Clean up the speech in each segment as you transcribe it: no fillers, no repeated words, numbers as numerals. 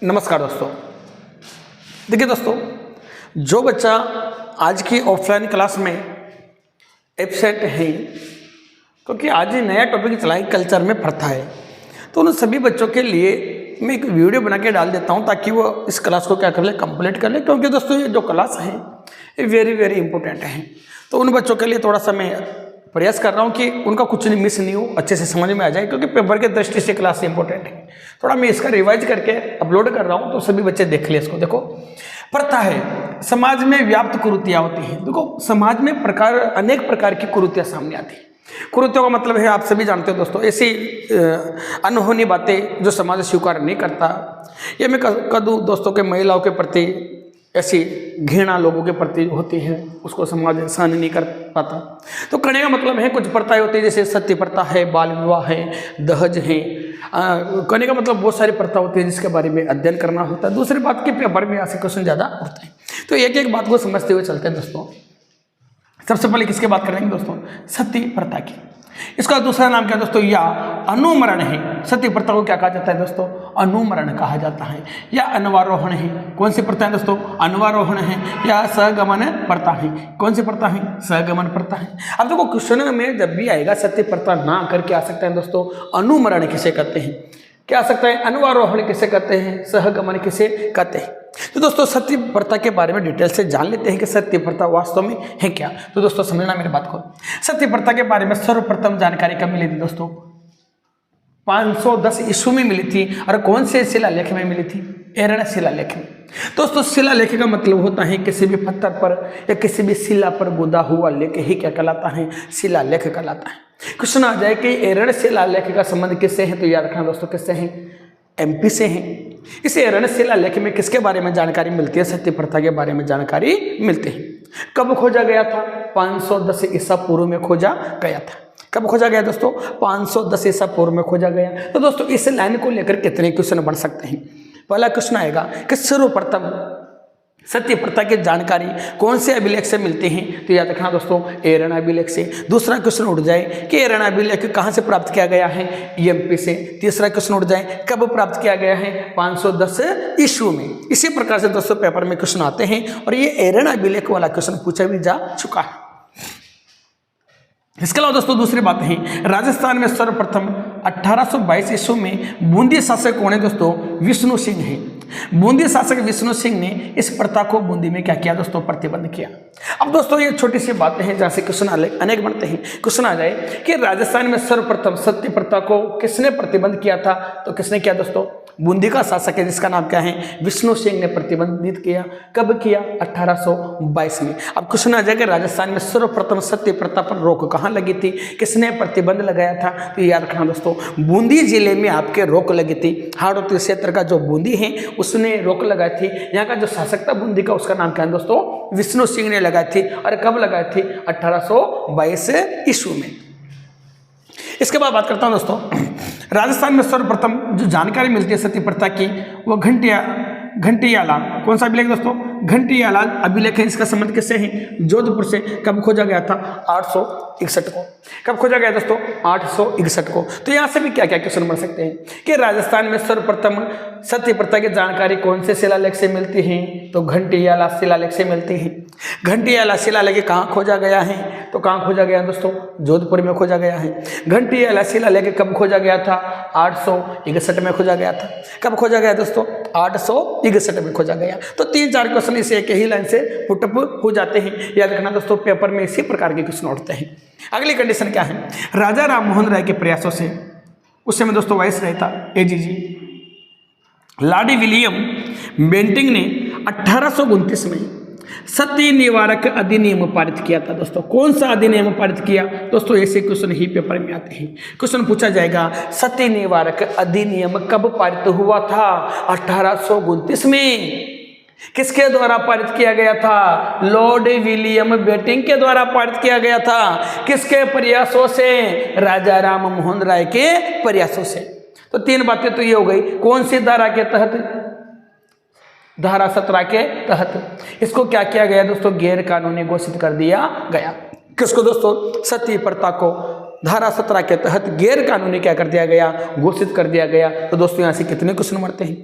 नमस्कार दोस्तों। देखिए दोस्तों, जो बच्चा आज की ऑफलाइन क्लास में एब्सेंट है, क्योंकि आज ही नया टॉपिक चला है कल्चर में प्रथा है, तो उन सभी बच्चों के लिए मैं एक वीडियो बना के डाल देता हूं ताकि वो इस क्लास को क्या कर ले, कंप्लीट कर ले। क्योंकि दोस्तों ये जो क्लास है ये वेरी इंपॉर्टेंट है। तो उन बच्चों के लिए थोड़ा सा मैं प्रयास कर रहा हूँ कि उनका कुछ नहीं मिस नहीं हो, अच्छे से समझ में आ जाए, क्योंकि पेपर के दृष्टि से क्लास इंपॉर्टेंट है। थोड़ा मैं इसका रिवाइज करके अपलोड कर रहा हूँ, तो सभी बच्चे देख ले इसको। देखो, प्रथा है, समाज में व्याप्त कुरीतियाँ होती हैं। देखो, समाज में अनेक प्रकार की कुरीतियाँ सामने आती हैं। कुरीतियों का मतलब है, आप सभी जानते हो दोस्तों, ऐसी अनहोनी बातें जो समाज स्वीकार नहीं करता, या मैं कह दूँ दोस्तों के महिलाओं के प्रति ऐसी घृणा लोगों के प्रति होती है, उसको समाज सहन नहीं कर पाता। तो करने का मतलब है कुछ प्रथाएं होती है, जैसे सती प्रथा है, बाल विवाह है, दहेज है। करने का मतलब बहुत सारी प्रथा होती है जिसके बारे में अध्ययन करना होता है। दूसरी बात के पेपर में ऐसे क्वेश्चन ज़्यादा उठते हैं, तो एक एक बात को समझते हुए चलते हैं दोस्तों। सबसे पहले किसकी बात करेंगे दोस्तों? सती प्रथा की। इसका दूसरा नाम क्या है दोस्तों? या अनुमरण है। सती प्रथा को क्या कहा जाता है दोस्तों? अनुमरण कहा जाता है। या अनवारोहण है। कौन सी प्रथा है दोस्तों? अनवारोहण है। या सहगमन प्रथा है। कौन सी प्रथा है? सहगमन प्रथा है। अब देखो, क्वेश्चन में जब भी आएगा सती प्रथा ना करके आ सकता है दोस्तों, अनुमरण किसे कहते हैं, क्या आ सकता है? अनवारोहण किसे कहते हैं, सहगमन किसे कहते हैं। तो दोस्तों, सती प्रथा के बारे में डिटेल से जान लेते हैं कि सती प्रथा वास्तव में है क्या। तो दोस्तों समझना मेरी बात को। सती प्रथा के बारे में सर्वप्रथम जानकारी कब मिली थी दोस्तों? 510 ईस्वी में मिली थी। और कौन से शिलालेख में मिली थी? एरण शिलालेख में। दोस्तों, शिलालेख का मतलब होता है किसी भी पत्थर पर या किसी भी शिला पर गुदा हुआ लेख ही क्या कहलाता है? शिलालेख कहलाता है। क्वेश्चन आ जाए कि एरण शिलालेख का संबंध किससे है, तो याद रखना दोस्तों, किससे है? एमपी से है। इस एरण शिलालेख में किसके बारे में जानकारी मिलती है? सती प्रथा के बारे में जानकारी मिलती है। कब खोजा गया था? 510 ईसा पूर्व में खोजा गया था। कब खोजा गया दोस्तों? 510 ईसा पूर्व में खोजा गया। तो दोस्तों, इस लाइन को लेकर कितने क्वेश्चन बन सकते हैं? पहला क्वेश्चन आएगा कि सर्वप्रथम सती प्रथा की जानकारी कौन से अभिलेख से मिलते हैं, तो याद रखना दोस्तों, एरण अभिलेख से। दूसरा क्वेश्चन उठ जाए कि एरण अभिलेख कहाँ से प्राप्त किया गया है? एमपी से। तीसरा क्वेश्चन उठ जाए कब प्राप्त किया गया है? 510 ईस्वी में। इसी प्रकार से दोस्तों पेपर में क्वेश्चन आते हैं, और ये एरण अभिलेख वाला क्वेश्चन पूछा भी जा चुका है। इसके अलावा दोस्तों दूसरी बात है, राजस्थान में सर्वप्रथम 1822 ईस्वी में बूंदी शासक कौन है दोस्तों? विष्णु सिंह है। बूंदी शासक विष्णु सिंह ने इस प्रथा को बूंदी में क्या किया दोस्तों? प्रतिबंध किया। अब दोस्तों ये छोटी सी बातें हैं जहाँ से क्वेश्चन अनेक बनते हैं। क्वेश्चन आ जाए कि राजस्थान में सर्वप्रथम सती प्रथा को किसने प्रतिबंध किया था, तो किसने किया दोस्तों? बूंदी का शासक है जिसका नाम क्या है? विष्णु सिंह ने प्रतिबंधित किया। कब किया? 1822 में। अब क्वेश्चन आ जाएगा राजस्थान में सर्वप्रथम सती प्रथा पर रोक कहाँ लगी थी, किसने प्रतिबंध लगाया था, तो याद रखना दोस्तों, बूंदी जिले में आपके रोक लगी थी। हाड़ौती क्षेत्र का जो बूंदी है उसने रोक लगाई थी। यहाँ का जो शासक था बूंदी का, उसका नाम क्या है दोस्तों? विष्णु सिंह ने लगाई थी। और कब लगाई थी? 1822 ईस्वी में। इसके बाद बात करता हूँ दोस्तों, राजस्थान में सर्वप्रथम जो जानकारी मिलती है सती प्रथा की, वो घंटियाला। कौन सा अभिलेख दोस्तों? घंटियाला अभिलेख है। इसका संबंध किससे है? जोधपुर से। कब खोजा गया था? 861 को। कब खोजा गया दोस्तों? 861 को। तो यहाँ से भी क्या क्या क्वेश्चन बन सकते हैं कि राजस्थान में सर्वप्रथम सती प्रथा की जानकारी कौन से शिलालेख से मिलती है, तो घंटियाला शिलालेख से मिलती है। घंटियाला शिलालेख कहाँ खोजा गया है, तो कहाँ खोजा गया दोस्तों? जोधपुर में खोजा गया है। घंटियाला शिलालेख कब खोजा गया था? 861 में खोजा गया था। कब खोजा गया दोस्तों? 861 में खोजा गया। तो 3-4 क्वेश्चन इसे एक ही लाइन से पुटअप हो जाते हैं। याद रखना दोस्तों, पेपर में इसी प्रकार के क्वेश्चन उठते हैं। अगली कंडीशन क्या है? राजा राम मोहन राय के प्रयासों से, उस समय दोस्तों वाइस रहता एजीजी लॉर्ड विलियम बेंटिंग ने 1829 में सती निवारक अधिनियम पारित किया था दोस्तों। कौन सा अधिनियम पारित किया दोस्तों? ऐसे क्वेश्चन ही पेपर में आते हैं। क्वेश्चन पूछा जाएगा सती निवारक अधिनियम कब पारित हुआ था? 1829 में। किसके द्वारा पारित किया गया था? लॉर्ड विलियम बेंटिंग के द्वारा पारित किया गया था। किसके प्रयासों से? राजा राम मोहन राय के प्रयासों से। तो 3 बातें तो ये हो गई। कौन सी धारा के तहत? धारा 17 के तहत। इसको क्या किया गया दोस्तों? गैर कानूनी घोषित कर दिया गया। किसको दोस्तों? सती प्रथा को धारा 17 के तहत गैर कानूनी क्या कर दिया गया? घोषित कर दिया गया। तो दोस्तों यहाँ से कितने क्वेश्चन बनते हैं?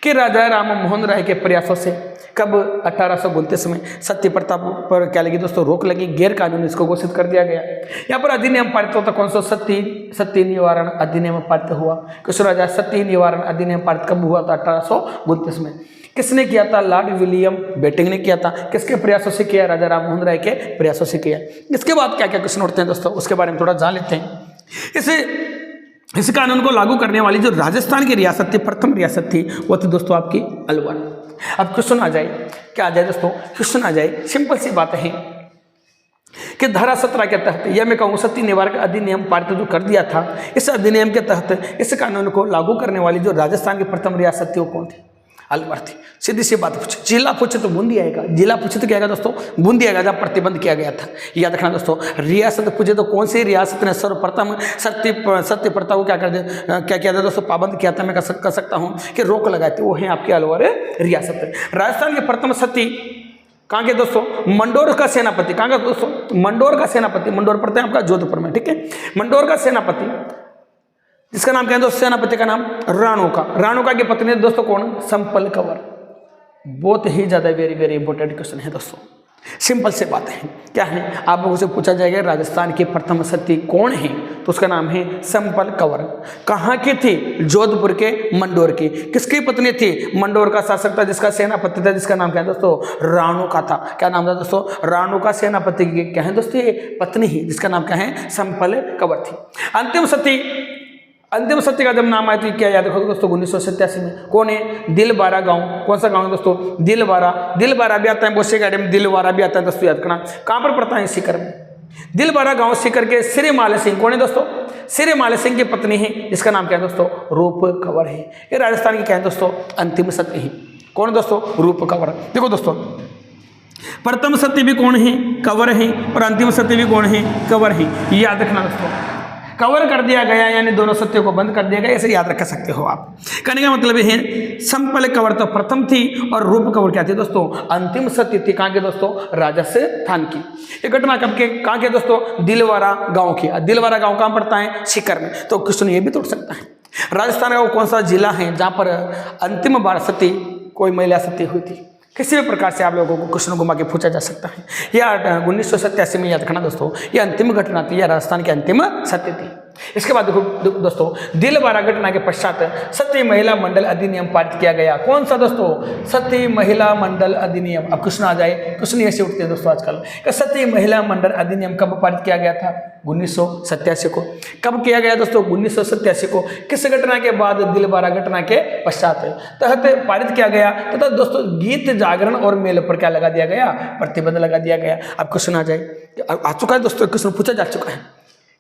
कि राजा राम मोहन राय के प्रयासों से कब 1829 में सत्य प्रथा पर क्या लगी दोस्तों, रोक लगी, गैर कानूनी इसको घोषित कर दिया गया। यहाँ पर अधिनियम पारित होता कौन सा, सत्य निवारण अधिनियम पारित हुआ। किस राजा, सत्य निवारण अधिनियम पारित कब हुआ था, 1829 में। किसने किया था, लॉर्ड विलियम बेंटिंक ने किया था। किसके प्रयासों से किया, राजा राम मोहन राय के प्रयासों से किया। इसके बाद क्या क्या क्वेश्चन उठते हैं दोस्तों, उसके बारे में थोड़ा जान लेते हैं। इस कानून को लागू करने वाली जो राजस्थान की रियासत थी, प्रथम रियासत थी, वो थी दोस्तों आपकी अलवर। अब क्वेश्चन आ जाए, क्या आ जाए दोस्तों, क्वेश्चन आ जाए, सिंपल सी बात है कि धारा 17 के तहत, यह मैं कहूँ सत्य निवारक अधिनियम पारित जो कर दिया था, इस अधिनियम के तहत इस कानून को लागू करने वाली जो राजस्थान की प्रथम रियासत थी वो कौन थी, अलवर थी। सीधी सी बात पूछे, जिला पूछे तो बूंदी आएगा, जिला पूछे तो क्या आएगा दोस्तों, बूंदी आएगा, जहाँ प्रतिबंध किया गया था। याद रखना दोस्तों, रियासत पूछे तो कौन सी रियासत ने सर्वप्रथम सत्य प्रथा को क्या किया था दोस्तों, पाबंद किया था। मैं कह सकता हूँ कि रोक लगाई थी, वो है आपकी अलवर रियासत। राजस्थान के प्रथम सत्य कहाँ के दोस्तों, मंडोर का सेनापति। कहाँ का दोस्तों, मंडोर का सेनापति। मंडोर पड़ता है आपका जोधपुर में, ठीक है। मंडोर का सेनापति जिसका नाम क्या है दोस्तों, सेनापति का नाम राणोका। राणोका की पत्नी दोस्तों कौन, संपल कंवर। बहुत ही ज्यादा वेरी इंपॉर्टेंट क्वेश्चन है दोस्तों, सिंपल से बात है। क्या है, आप लोगों से पूछा जाएगा राजस्थान की प्रथम सती कौन है, तो उसका नाम है संपल कंवर। कहाँ की थी, जोधपुर के मंडोर की। किसकी पत्नी थी, मंडोर का शासक था जिसका सेनापति था, जिसका नाम क्या है दोस्तों, राणोका था। क्या नाम था दोस्तों, राणोका सेनापति की क्या है दोस्तों, ये पत्नी ही, जिसका नाम क्या है, संपल कंवर थी। अंतिम सत्य का जब नाम आया तो क्या याद रखोगे दोस्तों, 1987 में। कौन है, दिलवारा गांव। कौन सा गांव है दोस्तों, दिलवारा भी आता है, बोसे गाड़ी में दिलवारा भी आता है दोस्तों, याद रखना। कहां पर पड़ता है, सीकर में। दिलवारा गांव सीकर के श्री माल सिंह। कौन है दोस्तों, श्री माल सिंह की पत्नी है, जिसका नाम क्या है दोस्तों, रूप कंवर है। ये राजस्थान की क्या है दोस्तों, अंतिम सत्य है। कौन दोस्तों, रूप कंवर। देखो दोस्तों, प्रथम सत्य भी कौन है, कंवर है, और अंतिम सत्य भी कौन है, कंवर है। याद रखना दोस्तों, कवर कर दिया गया यानी दोनों सत्यों को बंद कर दिया गया, ऐसे याद रख सकते हो आप। कहने का मतलब है संपल कंवर तो प्रथम थी और रूप कंवर क्या थी दोस्तों, अंतिम सत्य थी। कहाँ के दोस्तों, राजस्थान की। ये घटना कब के, कहाँ के दोस्तों, दिलवारा गांव की। दिलवारा गांव कहाँ पड़ता है, सीकर में। तो क्वेश्चन ये भी तो उठ सकता है, राजस्थान का वो कौन सा जिला है जहाँ पर अंतिम बार सती कोई महिला सती हुई थी। किसी भी प्रकार से आप लोगों को क्वेश्चन घुमा के पूछा जा सकता है। यह 1987 में याद रखना दोस्तों, यह अंतिम घटना थी, यह राजस्थान की अंतिम सत्य थी। इसके बाद देखो दोस्तों, दिलवारा घटना के पश्चात सती महिला मंडल अधिनियम पारित किया गया। कौन सा दोस्तों, सती महिला मंडल अधिनियम। अब क्वेश्चन आ जाए, क्वेश्चन ऐसे उठते हैं दोस्तों आजकल, कि सती महिला मंडल अधिनियम कब पारित किया गया था, 1987 को। कब किया गया दोस्तों, 1987 को। किस घटना के बाद, दिलवारा घटना के पश्चात तहत पारित किया गया तथा दोस्तों गीत जागरण और मेल पर क्या लगा दिया गया, प्रतिबंध लगा दिया गया। अब क्वेश्चन आ जाए, आ चुका है दोस्तों, क्वेश्चन पूछा जा चुका है।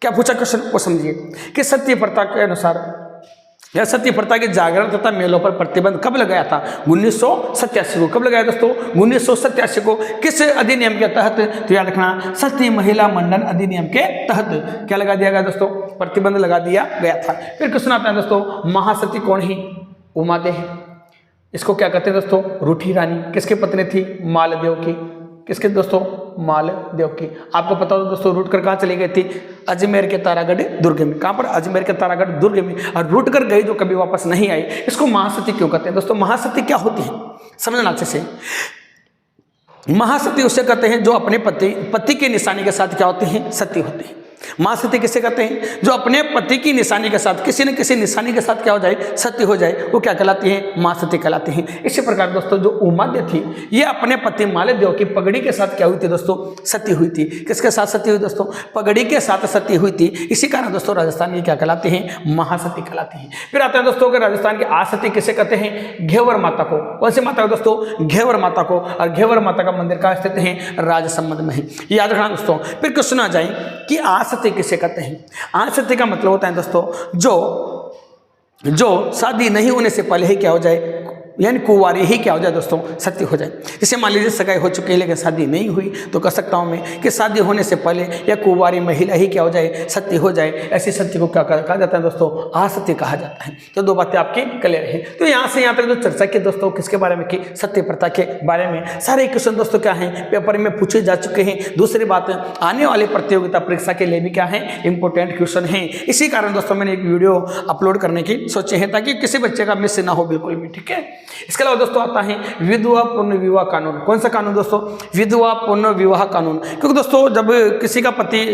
क्या पूछा क्वेश्चन को समझिए, कि सत्य प्रथा के अनुसार यह सत्य प्रथा के जागरण तथा मेलों पर प्रतिबंध कब लगाया था, 1987 को। कब लगाया दोस्तों, 1987 को। किस अधिनियम के तहत, तो याद रखना, सत्य महिला मंडल अधिनियम के तहत क्या लगा दिया गया दोस्तों, प्रतिबंध लगा दिया गया था। फिर क्वेश्चन आता है दोस्तों, महासती कौन ही, उमादेह। इसको क्या कहते हैं दोस्तों, रूठी रानी। किसकी पत्नी थी, मालदेव की। किसके दोस्तों, मालदेव की। आपको पता हो दोस्तों, रूट कर कहाँ चली गई थी, अजमेर के तारागढ़ दुर्ग में। कहाँ पर, अजमेर के तारागढ़ दुर्ग में। और रूट कर गई जो कभी वापस नहीं आई। इसको महासती क्यों कहते हैं दोस्तों, महासती क्या होती है समझना अच्छे से। महासती उसे कहते हैं जो अपने पति के निशानी के साथ क्या होते हैं, सती होते हैं। महासती किसे कहते हैं, जो अपने पति की निशानी के साथ, किसी न किसी निशानी के साथ क्या हो जाए, सती हो जाए, वो क्या कहलाती है, महासती कहलाती हैं। इसी प्रकार दोस्तों जो उमाद्य थी, ये अपने पति मालदेव की पगड़ी के साथ क्या हुई थी दोस्तों, सती हुई थी। किसके साथ सती हुई दोस्तों, पगड़ी के साथ सती हुई थी। इसी कारण दोस्तों राजस्थान की क्या कहलाती हैं, महासती कहलाती हैं। फिर आता है दोस्तों कि राजस्थान की आसती किसे कहते हैं, घेवर माता को। कौन सी माता को दोस्तों, घेवर माता को। और घेवर माता का मंदिर कहाँ स्थित है, राजसमंद में है, याद रखना दोस्तों। फिर क्वेश्चन आ जाए कि आसती किसे कहते हैं। आसती का मतलब होता है दोस्तों जो शादी नहीं होने से पहले ही क्या हो जाए, यानी कुंवारी ही क्या हो जाए दोस्तों, सत्य हो जाए। जैसे मान लीजिए सगाई हो चुकी है लेकिन शादी नहीं हुई, तो कह सकता हूँ मैं कि शादी होने से पहले या कुंवारी महिला ही क्या हो जाए, सत्य हो जाए। ऐसी सत्य को क्या कहा जाता है दोस्तों, असत्य कहा जाता है। तो दो बातें आपकी क्लियर है। तो यहाँ से यहाँ तक जो चर्चा की दोस्तों, किसके बारे में की, सत्य प्रथा के बारे में। सारे क्वेश्चन दोस्तों क्या है, पेपर में पूछे जा चुके हैं। दूसरी बात, आने वाले प्रतियोगिता परीक्षा के लिए भी क्या है, इंपॉर्टेंट क्वेश्चन है। इसी कारण दोस्तों मैंने एक वीडियो अपलोड करने की सोचे हैं, ताकि किसी बच्चे का मिस ना हो बिल्कुल भी, ठीक है। इसके अलावा दोस्तों आता है विधवा पुनर्विवाह कानून। कौन सा कानून दोस्तों, विधवा पुनर्विवाह कानून। क्योंकि दोस्तों जब किसी का पति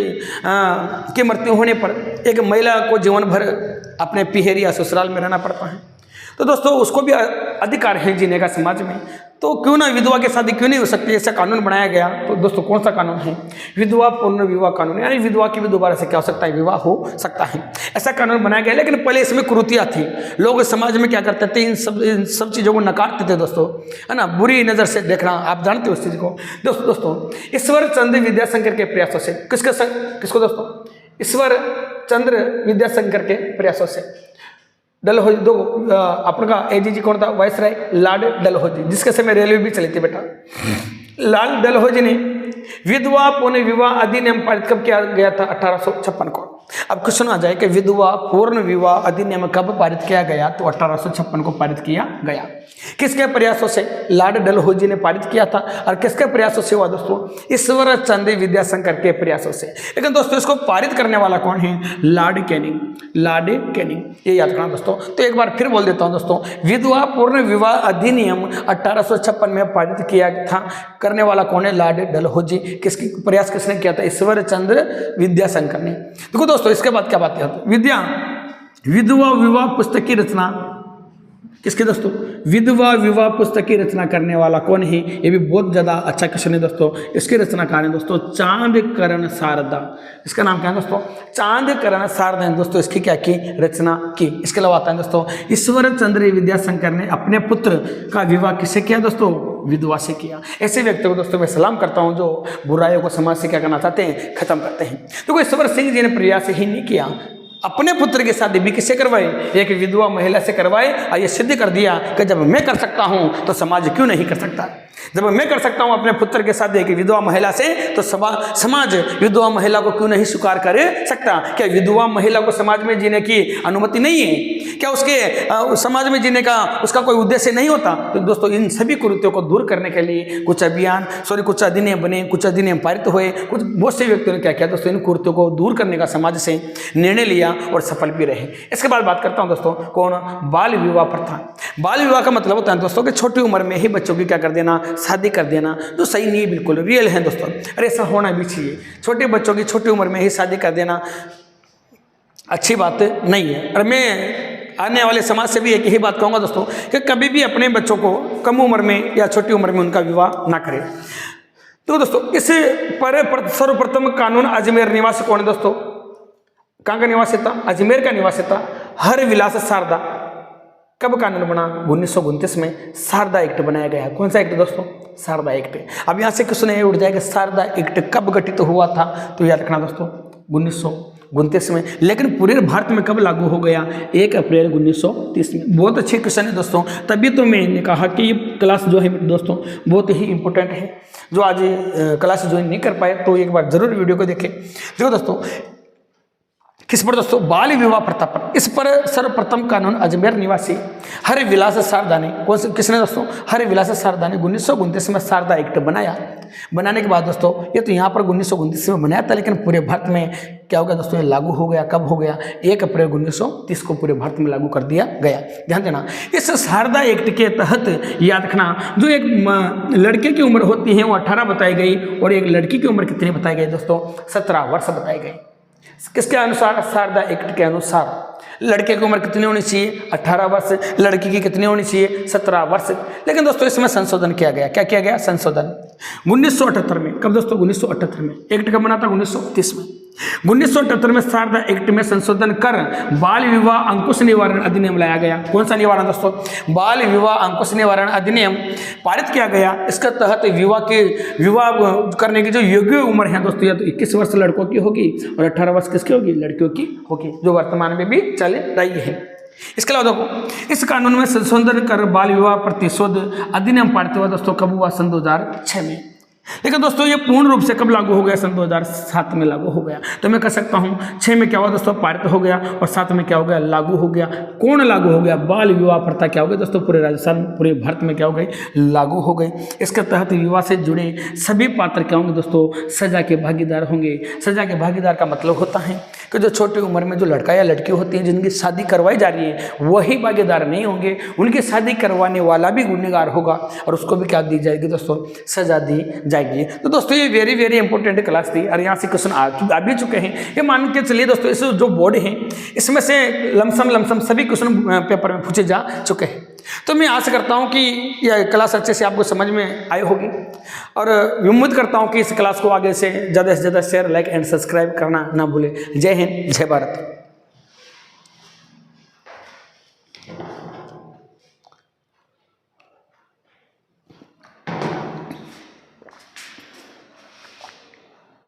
की मृत्यु होने पर एक महिला को जीवन भर अपने पिहेरी या ससुराल में रहना पड़ता है, तो दोस्तों उसको भी अधिकार है जीने का समाज में। तो क्यों ना विधवा की शादी क्यों नहीं हो सकती, ऐसा कानून बनाया गया। तो दोस्तों कौन सा कानून है, विधवा पुनर्विवाह कानून। यानी विधवा की भी दोबारा से क्या हो सकता है, विवाह हो सकता है। ऐसा कानून बनाया गया, लेकिन पहले इसमें कुरीतियाँ थी। लोग समाज में क्या करते थे, इन सब चीज़ों को नकारते थे दोस्तों, है ना, बुरी नज़र से देखना। आप जानते हो इस चीज़ को दोस्तों। ईश्वर चंद्र विद्याशंकर के प्रयासों से, किसको दोस्तों, ईश्वर चंद्र विद्याशंकर के प्रयासों से डलहौजी, दो आपका एजीजी कौन था, वाइसराय लॉर्ड डलहौजी, जिसके समय रेलवे भी चली थी बेटा। लॉर्ड डलहौजी ने विधवा पुनर्विवाह अधिनियम पारित कब किया गया था, 1856 को। अब क्वेश्चन आ जाए कि विधवा पूर्ण विवाह अधिनियम कब पारित किया गया, तो 1856 को पारित किया गया। किसके प्रयासों से, लॉर्ड डलहौजी ने पारित किया था। और किसके प्रयासों से हुआ दोस्तों, ईश्वर चंद्र विद्याशंकर के प्रयासों से। लेकिन दोस्तों इसको पारित करने वाला कौन है, लॉर्ड कैनिंग, लॉर्ड कैनिंग, ये याद रखना दोस्तों। तो एक बार फिर बोल देता हूं दोस्तों, विधवा पूर्ण विवाह अधिनियम 1856 में पारित किया था, करने वाला कौन है, लॉर्ड डलहौजी। किसकी प्रयास किसने किया था, ईश्वर चंद्र विद्याशंकर ने। देखो दोस्तों इसके बाद क्या बात है, विधवा विवाह पुस्तक की रचना किसके दोस्तों, विधवा विवाह पुस्तक की रचना करने वाला कौन है, ये भी बहुत ज़्यादा अच्छा क्वेश्चन है दोस्तों। इसके रचनाकार हैं दोस्तों चांदकरण शारदा। इसका नाम क्या है दोस्तों, चांदकरण शारदा ने दोस्तों इसकी क्या की, रचना की। इसके अलावा आता है दोस्तों, ईश्वर चंद्र विद्याशंकर ने अपने पुत्र का विवाह किससे किया दोस्तों, विधवा से किया। ऐसे व्यक्ति को दोस्तों मैं सलाम करता हूँ जो बुराइयों को समाज से क्या करना चाहते हैं, खत्म करते हैं। तो ईश्वर सिंह जी ने प्रयास ही नहीं किया, अपने पुत्र की शादी भी किससे करवाए, एक विधवा महिला से करवाए। और ये सिद्ध कर दिया कि जब मैं कर सकता हूं तो समाज क्यों नहीं कर सकता। जब मैं कर सकता हूं अपने पुत्र के साथ एक विधवा महिला से, तो समाज विधवा महिला को क्यों नहीं स्वीकार कर सकता। क्या विधवा महिला को समाज में जीने की अनुमति नहीं है, क्या उसके समाज में जीने का उसका कोई उद्देश्य नहीं होता। तो दोस्तों इन सभी कुरीतियों को दूर करने के लिए कुछ अधिनियम बने, कुछ अधिनियम पारित हुए। बहुत से व्यक्तियों ने क्या किया दोस्तों, इन कुरीतियों को दूर करने का समाज से निर्णय लिया और सफल भी रहे। इसके बाद बात करता हूं दोस्तों, कौन, बाल विवाह प्रथा। बाल विवाह का मतलब होता है दोस्तों कि छोटी उम्र में ही बच्चों की क्या कर देना, शादी कर देना। तो सही नहीं, बिल्कुल रियल है दोस्तों। अरे ऐसा होना भी चाहिए, छोटे बच्चों की छोटी उम्र में ही शादी कर देना अच्छी बात नहीं है। और मैं आने वाले समाज से भी एक ही बात कहूँगा दोस्तों कि कभी भी अपने बच्चों को कम उम्र में या छोटी उम्र में उनका विवाह ना करें। तो दोस्तों इस पर सर्वप्रथम कानून अजमेर निवासी कौन है दोस्तों, कहाँ का निवासी था, अजमेर का निवासी था हरविलास शारदा। कब कानून बना, 1929 में शारदा एक्ट बनाया गया। कौन सा एक्ट दोस्तों, शारदा एक्ट। अब यहाँ से क्वेश्चन ये उठ जाएगा शारदा एक्ट कब गठित हुआ था, तो याद रखना दोस्तों 1929 में। लेकिन पूरे भारत में कब लागू हो गया, 1 अप्रैल 1930 में। बहुत अच्छे क्वेश्चन है दोस्तों, तभी तो मैंने कहा कि ये क्लास जो है दोस्तों बहुत ही इंपॉर्टेंट है। जो आज क्लास ज्वाइन नहीं कर पाए तो एक बार जरूर वीडियो को देखें। देखो दोस्तों किस पर दोस्तों, बाल विवाह प्रथा पर। इस पर सर्वप्रथम कानून अजमेर निवासी हरविलास शारदा ने, किसने दोस्तों, हरविलास शारदा ने 1929 में शारदा एक्ट बनाया। बनाने के बाद दोस्तों ये तो यहाँ पर 1929 में बनाया था, लेकिन पूरे भारत में क्या हो गया दोस्तों, ये लागू हो गया। कब हो गया, 1 अप्रैल 1930 को पूरे भारत में लागू कर दिया गया। ध्यान देना, इस शारदा एक्ट के तहत याद रखना, जो एक लड़के की उम्र होती है वो 18 बताई गई, और एक लड़की की उम्र कितनी बताई गई दोस्तों, 17 वर्ष बताई गई। किसके अनुसार, शारदा एक्ट के अनुसार। लड़के की उम्र कितनी होनी चाहिए, 18 वर्ष, लड़की की कितनी होनी चाहिए, 17 वर्ष। लेकिन दोस्तों इसमें संशोधन किया गया। क्या किया गया, संशोधन 1978 में। कब दोस्तों, 1978 में। एक्ट कब बना था, 1930 में। 1978 में शारदा एक्ट में संशोधन कर बाल विवाह अंकुश निवारण अधिनियम लाया गया। कौन सा निवारण दोस्तों, बाल विवाह अंकुश निवारण अधिनियम पारित किया गया। इसके तहत विवाह करने की जो योग्य उम्र है दोस्तों, या तो 21 वर्ष लड़कों की होगी और 18 वर्ष किसकी होगी, लड़कियों की होगी, जो वर्तमान में भी चल रही है। इसके अलावा देखो, इस कानून में संशोधन कर बाल विवाह प्रतिशोध अधिनियम पारित हुआ दोस्तों, कब हुआ? सन 2006 में। लेकिन दोस्तों ये पूर्ण रूप से कब लागू हो गया? सन 2007 में लागू हो गया। तो मैं कह सकता हूँ 6 में क्या हुआ दोस्तों? पारित हो गया, और 7 में क्या हो गया? लागू हो गया। कौन लागू हो गया? बाल विवाह प्रथा क्या हो गई दोस्तों? पूरे राजस्थान, पूरे भारत में क्या हो गई? लागू हो गई। इसके तहत विवाह से जुड़े सभी पात्र क्या होंगे दोस्तों? सजा के भागीदार होंगे। सजा के भागीदार का मतलब होता है कि जो छोटी उम्र में जो लड़का या लड़की होती है जिनकी शादी करवाई जा रही है वही भागीदार नहीं होंगे, उनकी शादी करवाने वाला भी गुनहगार होगा, और उसको भी क्या दी जाएगी दोस्तों? सजा दी जाएगी। तो दोस्तों ये वेरी वेरी इंपॉर्टेंट क्लास थी, और यहाँ से क्वेश्चन आ भी चुके हैं। ये मान के चलिए दोस्तों, इस जो बोर्ड है इसमें से लमसम सभी क्वेश्चन पेपर में पूछे जा चुके हैं। तो मैं आशा करता हूँ कि यह क्लास अच्छे से आपको समझ में आई होगी, और उम्मीद करता हूँ कि इस क्लास को आगे से ज़्यादा शेयर, लाइक एंड सब्सक्राइब करना ना भूलें। जय हिंद, जय भारत।